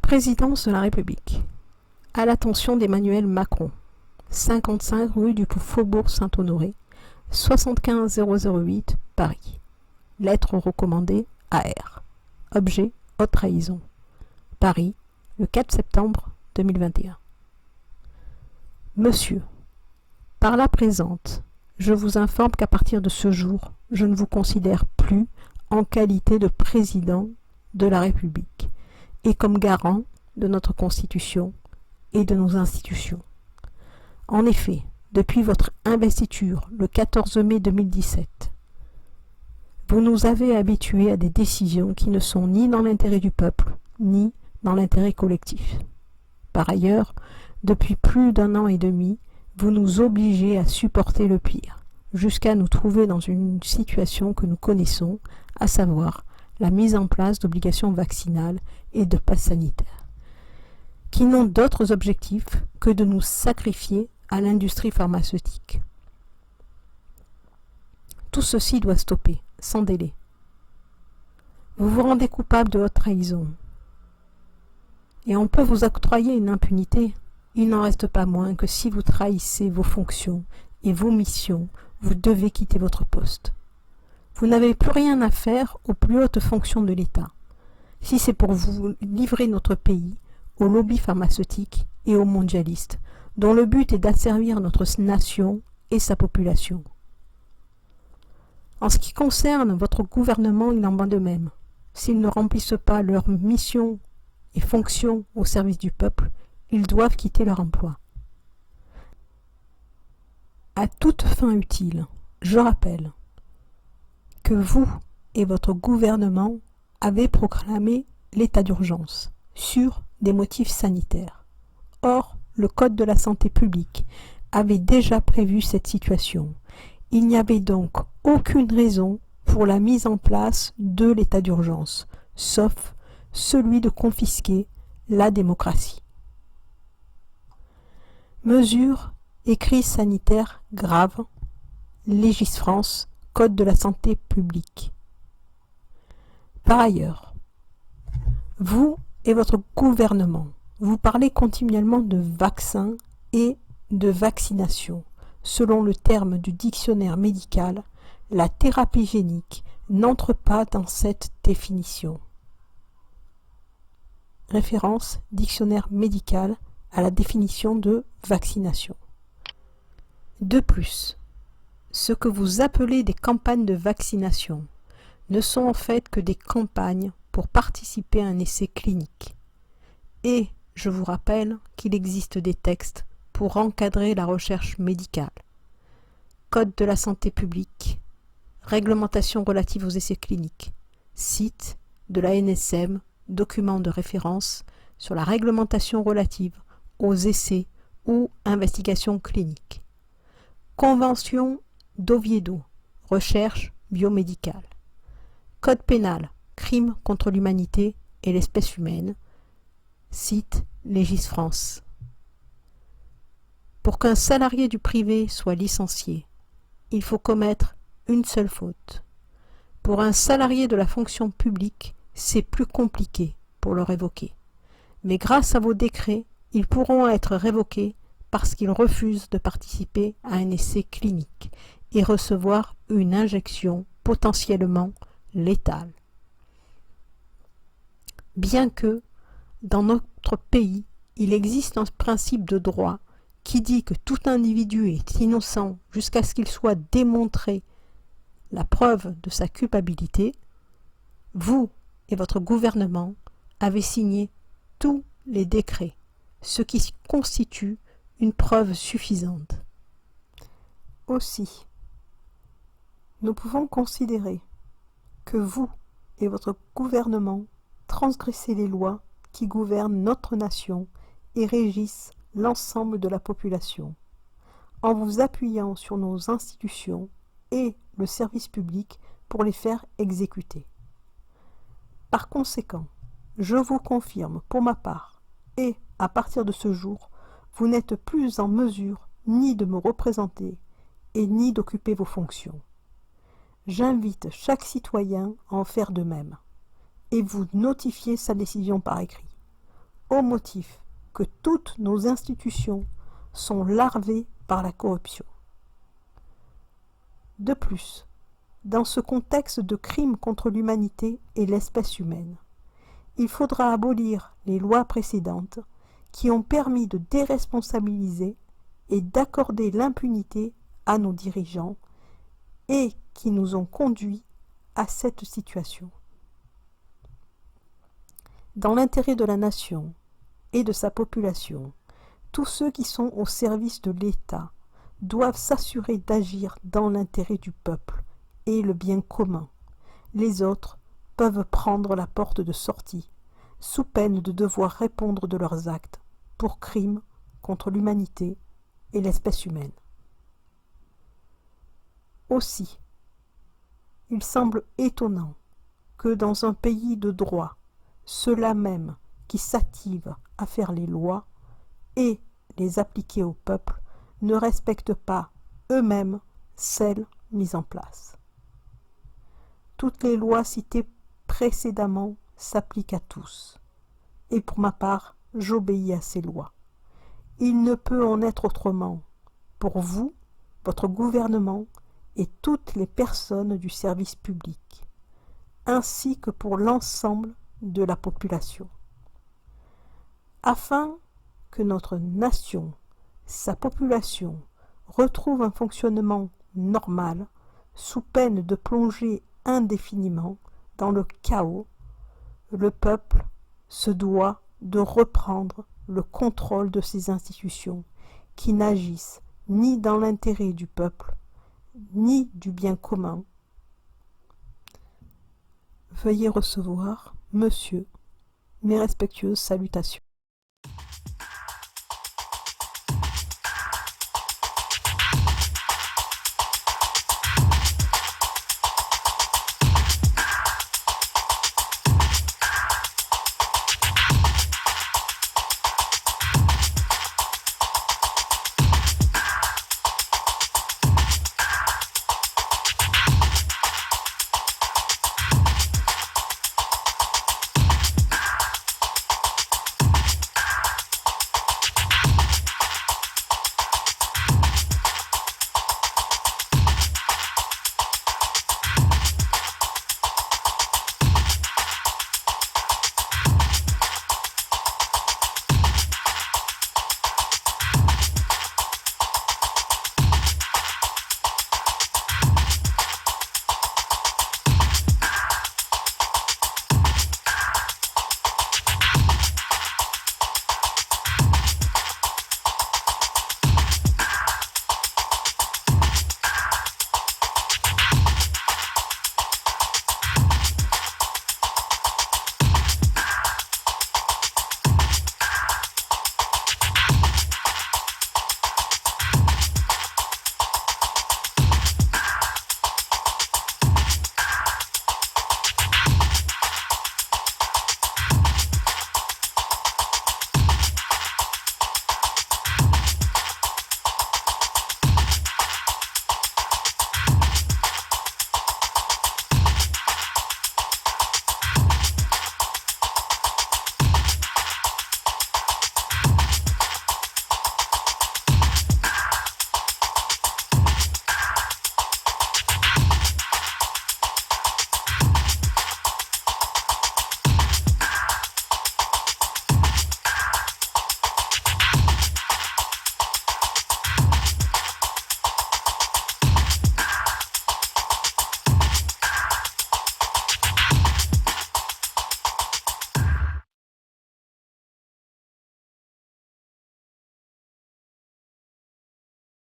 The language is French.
Présidence de la République. À l'attention d'Emmanuel Macron. 55 rue du Faubourg Saint-Honoré, 75 008, Paris. Lettre recommandée AR. Objet, haute trahison. Paris, le 4 septembre 2021. Monsieur, par la présente, je vous informe qu'à partir de ce jour, je ne vous considère plus en qualité de président de la République et comme garant de notre Constitution et de nos institutions. En effet, depuis votre investiture le 14 mai 2017, vous nous avez habitués à des décisions qui ne sont ni dans l'intérêt du peuple, ni dans l'intérêt collectif. Par ailleurs, depuis plus d'1 an et demi, vous nous obligez à supporter le pire, jusqu'à nous trouver dans une situation que nous connaissons, à savoir la mise en place d'obligations vaccinales et de passes sanitaires, qui n'ont d'autres objectifs que de nous sacrifier à l'industrie pharmaceutique. Tout ceci doit stopper, sans délai. Vous vous rendez coupable de haute trahison. Et on peut vous octroyer une impunité. Il n'en reste pas moins que si vous trahissez vos fonctions et vos missions, vous devez quitter votre poste. Vous n'avez plus rien à faire aux plus hautes fonctions de l'État, si c'est pour vous livrer notre pays aux lobbies pharmaceutiques et aux mondialistes, dont le but est d'asservir notre nation et sa population. En ce qui concerne votre gouvernement, il en va de même. S'ils ne remplissent pas leur mission et fonction au service du peuple, ils doivent quitter leur emploi. À toute fin utile, je rappelle que vous et votre gouvernement avez proclamé l'état d'urgence sur des motifs sanitaires. Or, le Code de la santé publique avait déjà prévu cette situation. Il n'y avait donc aucune raison pour la mise en place de l'état d'urgence, sauf celui de confisquer la démocratie. Mesures et crise sanitaire grave, Légis-France, Code de la santé publique. Par ailleurs, vous et votre gouvernement, vous parlez continuellement de vaccins et de vaccination. Selon le terme du dictionnaire médical, la thérapie génique n'entre pas dans cette définition. Référence dictionnaire médical à la définition de vaccination. De plus, ce que vous appelez des campagnes de vaccination ne sont en fait que des campagnes pour participer à un essai clinique. Et je vous rappelle qu'il existe des textes pour encadrer la recherche médicale. Code de la santé publique, réglementation relative aux essais cliniques, site de la NSM, document de référence sur la réglementation relative aux essais ou investigations cliniques. Convention d'Oviedo, recherche biomédicale. Code pénal, crime contre l'humanité et l'espèce humaine. Site Légis-France. Pour qu'un salarié du privé soit licencié, il faut commettre une seule faute. Pour un salarié de la fonction publique, c'est plus compliqué pour le révoquer. Mais grâce à vos décrets, ils pourront être révoqués parce qu'ils refusent de participer à un essai clinique et recevoir une injection potentiellement létale. Bien que, dans notre pays, il existe un principe de droit qui dit que tout individu est innocent jusqu'à ce qu'il soit démontré la preuve de sa culpabilité, vous et votre gouvernement avez signé tous les décrets, ce qui constitue une preuve suffisante. Aussi, nous pouvons considérer que vous et votre gouvernement transgressez les lois qui gouvernent notre nation et régissent l'ensemble de la population, en vous appuyant sur nos institutions et le service public pour les faire exécuter. Par conséquent, je vous confirme pour ma part, et à partir de ce jour, vous n'êtes plus en mesure ni de me représenter et ni d'occuper vos fonctions. J'invite chaque citoyen à en faire de même et vous notifier sa décision par écrit. au motif que toutes nos institutions sont larvées par la corruption. De plus, dans ce contexte de crimes contre l'humanité et l'espèce humaine, il faudra abolir les lois précédentes qui ont permis de déresponsabiliser et d'accorder l'impunité à nos dirigeants et qui nous ont conduits à cette situation. Dans l'intérêt de la nation et de sa population, tous ceux qui sont au service de l'État doivent s'assurer d'agir dans l'intérêt du peuple et le bien commun. Les autres peuvent prendre la porte de sortie, sous peine de devoir répondre de leurs actes pour crimes contre l'humanité et l'espèce humaine. Aussi, il semble étonnant que dans un pays de droit, ceux-là même qui s'activent à faire les lois et les appliquer au peuple ne respectent pas eux-mêmes celles mises en place. Toutes les lois citées précédemment s'appliquent à tous, et pour ma part, j'obéis à ces lois. Il ne peut en être autrement pour vous, votre gouvernement et toutes les personnes du service public, ainsi que pour l'ensemble de la population. Afin que notre nation, sa population, retrouve un fonctionnement normal, sous peine de plonger indéfiniment dans le chaos, le peuple se doit de reprendre le contrôle de ces institutions qui n'agissent ni dans l'intérêt du peuple, ni du bien commun. Veuillez recevoir, monsieur, mes respectueuses salutations.